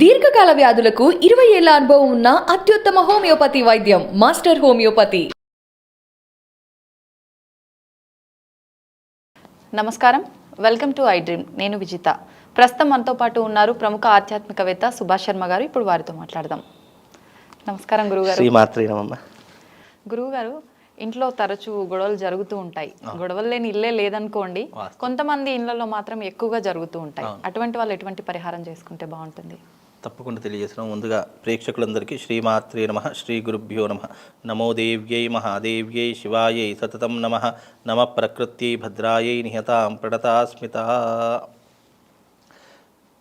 దీర్ఘకాల వ్యాధులకు 20 ఏళ్ల అనుభవం ఉన్న అత్యుత్తమ హోమియోపతి వైద్యం మాస్టర్ హోమియోపతి. నమస్కారం, వెల్కమ్ టు ఐ డ్రీమ్. నేను విజిత. ప్రస్తుతం మనతో పాటు ఉన్నారు ప్రముఖ ఆధ్యాత్మికవేత్త సుభాష్ శర్మ గారు. ఇప్పుడు వారితో మాట్లాడదాం. నమస్కారం గురుగారు. శ్రీమాత్రే నమః. గురుగారు, ఇంట్లో తరచూ గొడవలు జరుగుతూ ఉంటాయి. గొడవలు లేని ఇల్లే లేదనుకోండి, కొంతమంది ఇళ్లలో మాత్రం ఎక్కువగా జరుగుతూ ఉంటాయి. అటువంటి వాళ్ళు ఎటువంటి పరిహారం చేసుకుంటే బాగుంటుంది? తప్పకుండా తెలియజేస్తున్నాం. ముందుగా ప్రేక్షకులందరికీ శ్రీమాత్రే నమః, శ్రీ గురుభ్యో నమః. నమో దేవ్యై మహాదేవ్యై శివాయై సతతం నమః. నమ ప్రకృత్యై భద్రాయై నిహతాం ప్రణతాస్మిత.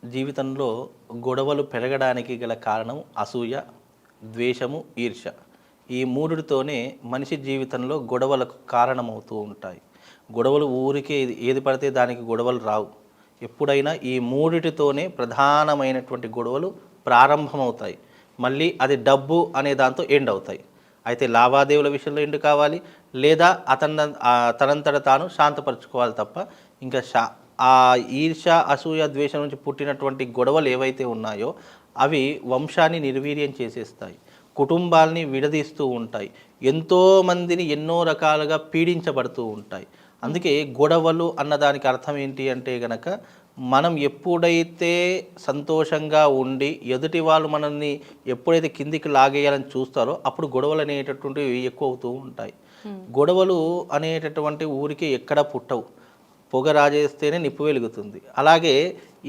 జీవితంలో గొడవలు పెరగడానికి గల కారణం అసూయ, ద్వేషము, ఈర్ష్య. ఈ మూడితోనే మనిషి జీవితంలో గొడవలకు కారణమవుతూ ఉంటాయి. గొడవలు ఊరికే ఏది పడితే దానికి గొడవలు రావు. ఎప్పుడైనా ఈ మూడిటితోనే ప్రధానమైనటువంటి గొడవలు ప్రారంభమవుతాయి. మళ్ళీ అది డబ్బు అనే దాంతో ఎండ్ అవుతాయి. అయితే లావాదేవీల విషయంలో ఎండ్ కావాలి, లేదా తనంతట తాను శాంతపరచుకోవాలి తప్ప ఇంకా ఆ ఈర్ష, అసూయ, ద్వేషం నుంచి పుట్టినటువంటి గొడవలు ఏవైతే ఉన్నాయో అవి వంశాన్ని నిర్వీర్యం చేసేస్తాయి, కుటుంబాలని విడదీస్తూ ఉంటాయి, ఎంతోమందిని ఎన్నో రకాలుగా పీడించబడుతూ ఉంటాయి. అందుకే గొడవలు అన్నదానికి అర్థం ఏంటి అంటే గనక, మనం ఎప్పుడైతే సంతోషంగా ఉండి ఎదుటి వాళ్ళు మనల్ని ఎప్పుడైతే కిందికి లాగేయాలని చూస్తారో అప్పుడు గొడవలు అనేటటువంటివి ఎక్కువ అవుతూ ఉంటాయి. గొడవలు అనేటటువంటి ఊరికి ఎక్కడ పుట్టవు. పొగ రాజేస్తేనే నిప్పు వెలుగుతుంది. అలాగే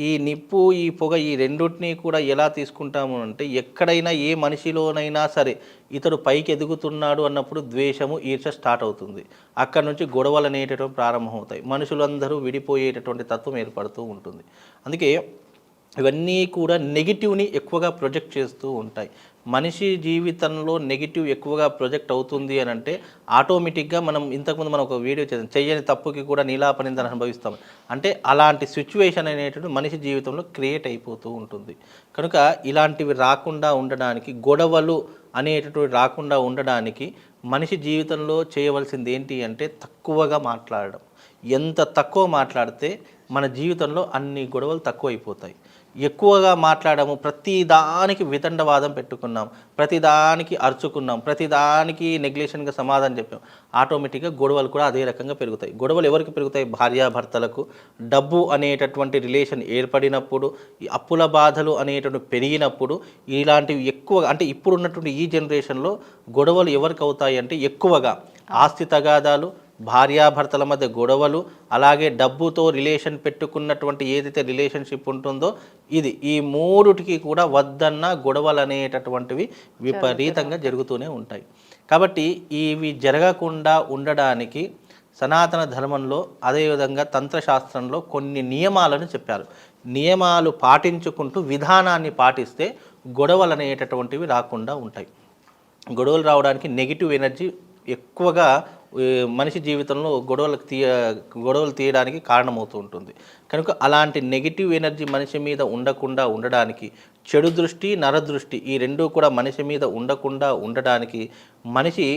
ఈ నిప్పు, ఈ పొగ, ఈ రెండింటినీ కూడా ఎలా తీసుకుంటాము అంటే, ఎక్కడైనా ఏ మనిషిలోనైనా సరే ఇతడు పైకి ఎదుగుతున్నాడు అన్నప్పుడు ద్వేషము, ఈర్ష్య స్టార్ట్ అవుతుంది. అక్కడ నుంచి గొడవలు అనేటటువంటి ప్రారంభమవుతాయి. మనుషులందరూ విడిపోయేటటువంటి తత్వం ఏర్పడుతూ ఉంటుంది. అందుకే ఇవన్నీ కూడా నెగిటివ్ని ఎక్కువగా ప్రొజెక్ట్ చేస్తూ ఉంటాయి. మనిషి జీవితంలో నెగిటివ్ ఎక్కువగా ప్రొజెక్ట్ అవుతుంది అని అంటే ఆటోమేటిక్గా మనం ఇంతకుముందు మనం ఒక వీడియో చేద్దాం, చెయ్యని తప్పుకి కూడా నీలాపనిందని అనుభవిస్తాం అంటే అలాంటి సిచ్యువేషన్ అనేటువంటి మనిషి జీవితంలో క్రియేట్ అయిపోతూ ఉంటుంది. కనుక ఇలాంటివి రాకుండా ఉండడానికి, గొడవలు అనేటటువంటి రాకుండా ఉండడానికి మనిషి జీవితంలో చేయవలసింది ఏంటి అంటే తక్కువగా మాట్లాడడం. ఎంత తక్కువ మాట్లాడితే మన జీవితంలో అన్ని గొడవలు తక్కువ అయిపోతాయి. ఎక్కువగా మాట్లాడము, ప్రతిదానికి వితండవాదం పెట్టుకున్నాం, ప్రతిదానికి అరుచుకున్నాం, ప్రతిదానికి నెగ్లెక్షన్గా సమాధానం చెప్పాం, ఆటోమేటిక్గా గొడవలు కూడా అదే రకంగా పెరుగుతాయి. గొడవలు ఎవరికి పెరుగుతాయి? భార్యాభర్తలకు. డబ్బు అనేటటువంటి రిలేషన్ ఏర్పడినప్పుడు, ఈ అప్పుల బాధలు అనేటువంటి పెరిగినప్పుడు ఇలాంటివి ఎక్కువగా, అంటే ఇప్పుడు ఉన్నటువంటి ఈ జనరేషన్లో గొడవలు ఎవరికి అవుతాయి అంటే ఎక్కువగా ఆస్తి తగాదాలు, భార్యాభర్తల మధ్య గొడవలు, అలాగే డబ్బుతో రిలేషన్ పెట్టుకున్నటువంటి ఏదైతే రిలేషన్షిప్ ఉంటుందో ఇది, ఈ మూడుటికి కూడా వద్దన్న గొడవలు అనేటటువంటివి విపరీతంగా జరుగుతూనే ఉంటాయి. కాబట్టి ఇవి జరగకుండా ఉండడానికి సనాతన ధర్మంలో, అదేవిధంగా తంత్రశాస్త్రంలో కొన్ని నియమాలను చెప్పారు. నియమాలు పాటించుకుంటూ విధానాన్ని పాటిస్తే గొడవలు అనేటటువంటివి రాకుండా ఉంటాయి. గొడవలు రావడానికి నెగిటివ్ ఎనర్జీ ఎక్కువగా మనిషి జీవితంలో గొడవలు తీయడానికి కారణమవుతూ ఉంటుంది. కనుక అలాంటి నెగిటివ్ ఎనర్జీ మనిషి మీద ఉండకుండా ఉండడానికి, చెడు దృష్టి, నరదృష్టి ఈ రెండూ కూడా మనిషి మీద ఉండకుండా ఉండడానికి మనిషి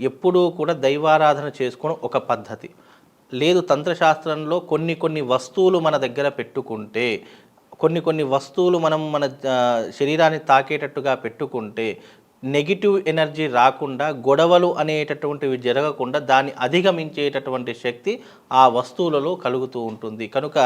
ఎప్పుడూ కూడా దైవారాధన చేసుకోవడం ఒక పద్ధతి. లేదు, తంత్రశాస్త్రంలో కొన్ని వస్తువులు మన దగ్గర పెట్టుకుంటే, కొన్ని వస్తువులు మనం మన శరీరాన్ని తాకేటట్టుగా పెట్టుకుంటే నెగిటివ్ ఎనర్జీ రాకుండా, గొడవలు అనేటటువంటివి జరగకుండా దాన్ని అధిగమించేటటువంటి శక్తి ఆ వస్తువులలో కలుగుతూ ఉంటుంది. కనుక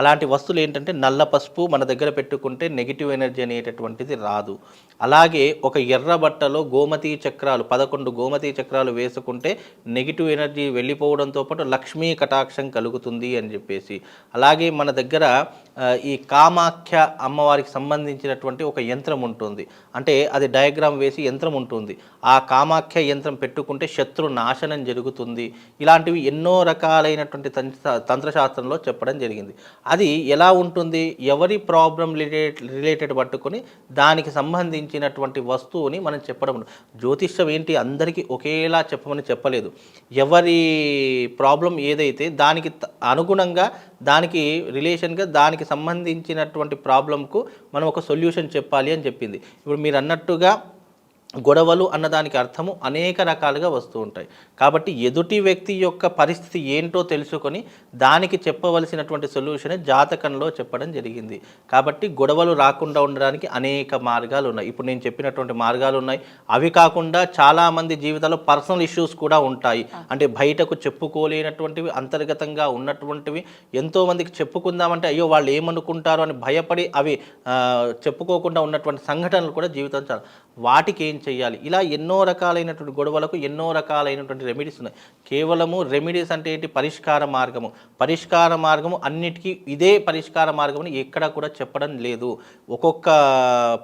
అలాంటి వస్తువులు ఏంటంటే, నల్ల పసుపు మన దగ్గర పెట్టుకుంటే నెగిటివ్ ఎనర్జీ అనేటటువంటిది రాదు. అలాగే ఒక ఎర్ర బట్టలో గోమతీ చక్రాలు, 11 గోమతీ చక్రాలు వేసుకుంటే నెగిటివ్ ఎనర్జీ వెళ్ళిపోవడంతో పాటు లక్ష్మీ కటాక్షం కలుగుతుంది అని చెప్పేసి. అలాగే మన దగ్గర ఈ కామాఖ్య అమ్మవారికి సంబంధించినటువంటి ఒక యంత్రం ఉంటుంది, అంటే అది డయాగ్రామ్ వేసి యంత్రం ఉంటుంది. ఆ కామాఖ్య యంత్రం పెట్టుకుంటే శత్రు నాశనం జరుగుతుంది. ఇలాంటివి ఎన్నో రకాలైనటువంటి తంత్రశాస్త్రంలో చెప్పడం జరిగింది. అది ఎలా ఉంటుంది? ఎవరి ప్రాబ్లం రిలేటెడ్ పట్టుకొని దానికి సంబంధించినటువంటి వస్తువుని మనం చెప్పడం. జ్యోతిష్యం ఏంటి, అందరికీ ఒకేలా చెప్పమని చెప్పలేదు. ఎవరి ప్రాబ్లం ఏదైతే దానికి అనుగుణంగా, దానికి రిలేషన్గా, దానికి సంబంధించినటువంటి ప్రాబ్లంకు మనం ఒక సొల్యూషన్ చెప్పాలి అని చెప్పింది. ఇప్పుడు మీరు అన్నట్టుగా గొడవలు అన్నదానికి అర్థము అనేక రకాలుగా వస్తూ ఉంటాయి. కాబట్టి ఎదుటి వ్యక్తి యొక్క పరిస్థితి ఏంటో తెలుసుకొని దానికి చెప్పవలసినటువంటి సొల్యూషన్ జాతకంలో చెప్పడం జరిగింది. కాబట్టి గొడవలు రాకుండా ఉండడానికి అనేక మార్గాలు ఉన్నాయి. ఇప్పుడు నేను చెప్పినటువంటి మార్గాలు ఉన్నాయి. అవి కాకుండా చాలామంది జీవితాల్లో పర్సనల్ ఇష్యూస్ కూడా ఉంటాయి. అంటే బయటకు చెప్పుకోలేనటువంటివి, అంతర్గతంగా ఉన్నటువంటివి, ఎంతోమందికి చెప్పుకుందామంటే అయ్యో వాళ్ళు ఏమనుకుంటారో అని భయపడి అవి చెప్పుకోకుండా ఉన్నటువంటి సంఘటనలు కూడా జీవితం చాలా. వాటికి ఏం చేయాలి? ఇలా ఎన్నో రకాలైనటువంటి గొడవలకు ఎన్నో రకాలైనటువంటి రెమెడీస్ ఉన్నాయి. కేవలము రెమెడీస్ అంటే ఏంటి? పరిష్కార మార్గము. పరిష్కార మార్గము అన్నిటికీ ఇదే పరిష్కార మార్గం ఎక్కడ కూడా చెప్పడం లేదు. ఒక్కొక్క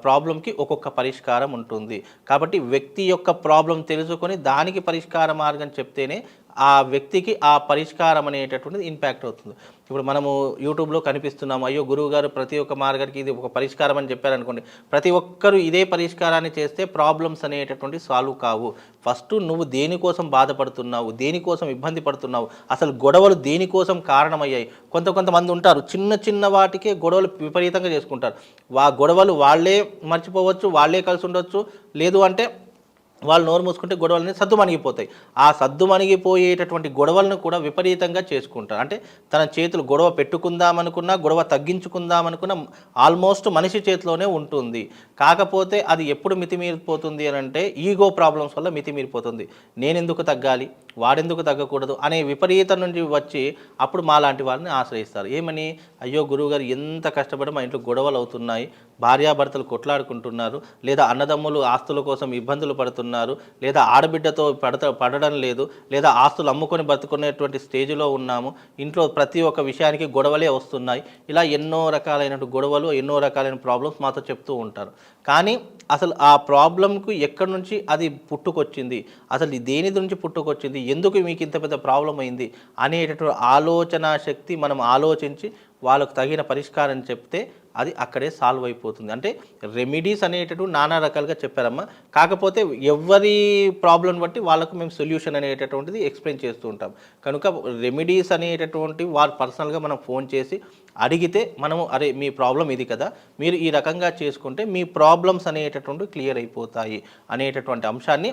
ప్రాబ్లంకి ఒక్కొక్క పరిష్కారం ఉంటుంది. కాబట్టి వ్యక్తి యొక్క ప్రాబ్లం తెలుసుకొని దానికి పరిష్కార మార్గం చెప్తేనే ఆ వ్యక్తికి ఆ పరిష్కారం అనేటటువంటిది ఇంపాక్ట్ అవుతుంది. ఇప్పుడు మనము యూట్యూబ్లో కనిపిస్తున్నాము, అయ్యో గురువు గారు ప్రతి ఒక్క మార్గానికి ఇది ఒక పరిష్కారం అని చెప్పారనుకోండి, ప్రతి ఒక్కరూ ఇదే పరిష్కారాన్ని చేస్తే ప్రాబ్లమ్స్ అనేటటువంటి సాల్వ్ కావు. ఫస్ట్ నువ్వు దేనికోసం బాధపడుతున్నావు, దేనికోసం ఇబ్బంది పడుతున్నావు, అసలు గొడవలు దేనికోసం కారణమయ్యాయి. కొంతమంది ఉంటారు చిన్న చిన్న వాటికే గొడవలు విపరీతంగా చేసుకుంటారు. గొడవలు వాళ్ళే మర్చిపోవచ్చు, వాళ్ళే కలిసి ఉండొచ్చు, లేదు అంటే వాళ్ళు నోరు మూసుకుంటే గొడవలని సద్దుమణిగిపోతాయి. ఆ సద్దుమణిగిపోయేటటువంటి గొడవలను కూడా విపరీతంగా చేసుకుంటారు. అంటే తన చేతులు గొడవ పెట్టుకుందామనుకున్నా, గొడవ తగ్గించుకుందామనుకున్నా ఆల్మోస్ట్ మనిషి చేతిలోనే ఉంటుంది. కాకపోతే అది ఎప్పుడు మితిమీరిపోతుంది అని అంటే ఈగో ప్రాబ్లమ్స్ వల్ల మితిమీరిపోతుంది. నేనెందుకు తగ్గాలి, వాడెందుకు తగ్గకూడదు అనే విపరీతం నుంచి వచ్చి అప్పుడు మా లాంటి వాళ్ళని ఆశ్రయిస్తారు. ఏమని? అయ్యో గురువుగారు ఎంత కష్టపడి మా ఇంట్లో గొడవలు అవుతున్నాయి, భార్యాభర్తలు కొట్లాడుకుంటున్నారు, లేదా అన్నదమ్ములు ఆస్తుల కోసం ఇబ్బందులు పడుతున్నారు, లేదా ఆడబిడ్డతో పడడం లేదు, లేదా ఆస్తులు అమ్ముకొని బతుకునేటువంటి స్టేజ్లో ఉన్నాము, ఇంట్లో ప్రతి ఒక్క విషయానికి గొడవలే వస్తున్నాయి. ఇలా ఎన్నో రకాలైనటువంటి గొడవలు, ఎన్నో రకాలైన ప్రాబ్లమ్స్ మాతో చెప్తూ ఉంటారు. కానీ అసలు ఆ ప్రాబ్లంకు ఎక్కడి నుంచి అది పుట్టుకొచ్చింది, అసలు దేని నుంచి పుట్టుకొచ్చింది, ఎందుకు మీకు ఇంత పెద్ద ప్రాబ్లం అయింది అనేటటువంటి ఆలోచన శక్తి మనం ఆలోచించి వాళ్ళకు తగిన పరిష్కారం చెప్తే అది అక్కడే సాల్వ్ అయిపోతుంది. అంటే రెమెడీస్ అనేటటువంటి నానా రకాలుగా చెప్పారమ్మా. కాకపోతే ఎవరి ప్రాబ్లం బట్టి వాళ్ళకు మేము సొల్యూషన్ అనేటటువంటిది ఎక్స్ప్లెయిన్ చేస్తూ ఉంటాం. కనుక రెమెడీస్ అనేటటువంటి వారు పర్సనల్గా మనం ఫోన్ చేసి అడిగితే మనము అరే మీ ప్రాబ్లం ఇది కదా, మీరు ఈ రకంగా చేసుకుంటే మీ ప్రాబ్లమ్స్ అనేటటువంటి క్లియర్ అయిపోతాయి అనేటటువంటి అంశాన్ని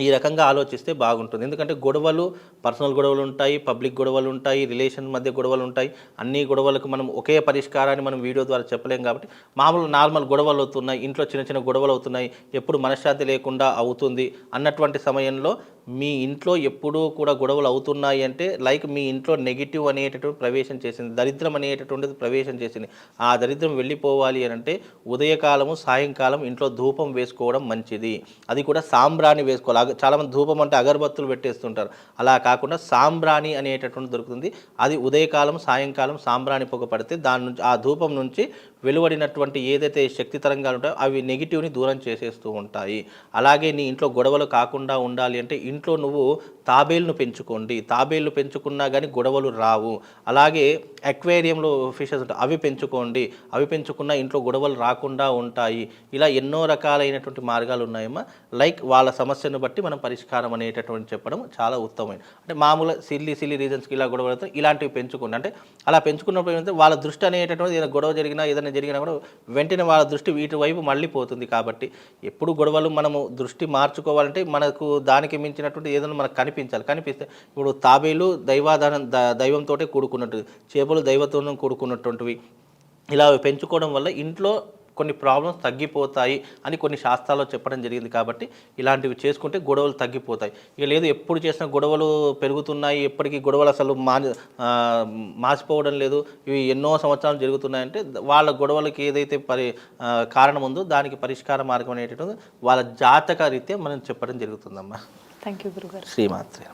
ఈ రకంగా ఆలోచిస్తే బాగుంటుంది. ఎందుకంటే గొడవలు, పర్సనల్ గొడవలు ఉంటాయి, పబ్లిక్ గొడవలు ఉంటాయి, రిలేషన్ మధ్య గొడవలు ఉంటాయి. అన్ని గొడవలకు మనం ఒకే పరిష్కారాన్ని మనం వీడియో ద్వారా చెప్పలేం. కాబట్టి మామూలు నార్మల్ గొడవలు అవుతున్నాయి, ఇంట్లో చిన్న చిన్న గొడవలు అవుతున్నాయి, ఎప్పుడు మనశ్శాంతి లేకుండా అవుతుంది అన్నటువంటి సమయంలో మీ ఇంట్లో ఎప్పుడూ కూడా గొడవలు అవుతున్నాయి అంటే లైక్ మీ ఇంట్లో నెగిటివ్ అనేటటువంటి ప్రవేశం చేసింది, దరిద్రం అనేటటువంటిది ప్రవేశం చేసింది. ఆ దరిద్రం వెళ్ళిపోవాలి అని అంటే ఉదయకాలము, సాయంకాలం ఇంట్లో ధూపం వేసుకోవడం మంచిది. అది కూడా సాంబ్రాణి వేసుకోవాలి. చాలామంది ధూపం అంటే అగరబత్తులు పెట్టేస్తుంటారు. అలా కాకుండా సాంబ్రాణి అనేటటువంటి దొరుకుతుంది. అది ఉదయకాలం, సాయంకాలం సాంబ్రాణి పొగ పడితే దాని నుంచి ఆ ధూపం నుంచి వెలువడినటువంటి ఏదైతే శక్తి తరంగాలు ఉంటాయో అవి నెగిటివ్ని దూరం చేసేస్తూ ఉంటాయి. అలాగే నీ ఇంట్లో గొడవలు కాకుండా ఉండాలి అంటే ఇంట్లో నువ్వు తాబేలును పెంచుకోండి. తాబేళ్ళు పెంచుకున్నా కానీ గొడవలు రావు. అలాగే అక్వేరియంలో ఫిషెస్ ఉంటాయి, అవి పెంచుకోండి. అవి పెంచుకున్నా ఇంట్లో గొడవలు రాకుండా ఉంటాయి. ఇలా ఎన్నో రకాలైనటువంటి మార్గాలు ఉన్నాయమ్మా. లైక్ వాళ్ళ సమస్యను బట్టి మనం పరిష్కారం అనేటటువంటి చెప్పడం చాలా ఉత్తమమైన. అంటే మామూలుగా సిల్లీ రీజన్స్కి ఇలా గొడవ పడితే ఇలాంటివి పెంచుకోండి. అంటే అలా పెంచుకున్నప్పుడు ఏంటంటే వాళ్ళ దృష్టి అనేటటువంటి ఏదైనా గొడవ జరిగినా ఏదైనా జరిగినా కూడా వెంటనే వాళ్ళ దృష్టి వీటి వైపు మళ్ళీ పోతుంది. కాబట్టి ఎప్పుడు గొడవలు మనము దృష్టి మార్చుకోవాలంటే మనకు దానికి మించినటువంటి ఏదైనా మనకు కనిపిస్తే ఇప్పుడు తాబేలు దైవంతో కూడుకున్నట్టు, చేపలు దైవతో కూడుకున్నటువంటివి ఇలా పెంచుకోవడం వల్ల ఇంట్లో కొన్ని ప్రాబ్లమ్స్ తగ్గిపోతాయి అని కొన్ని శాస్త్రాల్లో చెప్పడం జరిగింది. కాబట్టి ఇలాంటివి చేసుకుంటే గొడవలు తగ్గిపోతాయి. ఇక లేదు ఎప్పుడు చేసినా గొడవలు పెరుగుతున్నాయి, ఎప్పటికీ గొడవలు అసలు మాసిపోవడం లేదు, ఇవి ఎన్నో సంవత్సరాలు జరుగుతున్నాయంటే వాళ్ళ గొడవలకి ఏదైతే కారణం ఉందో దానికి పరిష్కార మార్గం అనేటటువంటి వాళ్ళ జాతక రీత్యా మనం చెప్పడం జరుగుతుందమ్మా. థ్యాంక్ యూ గురుగారు. శ్రీమాత్రే.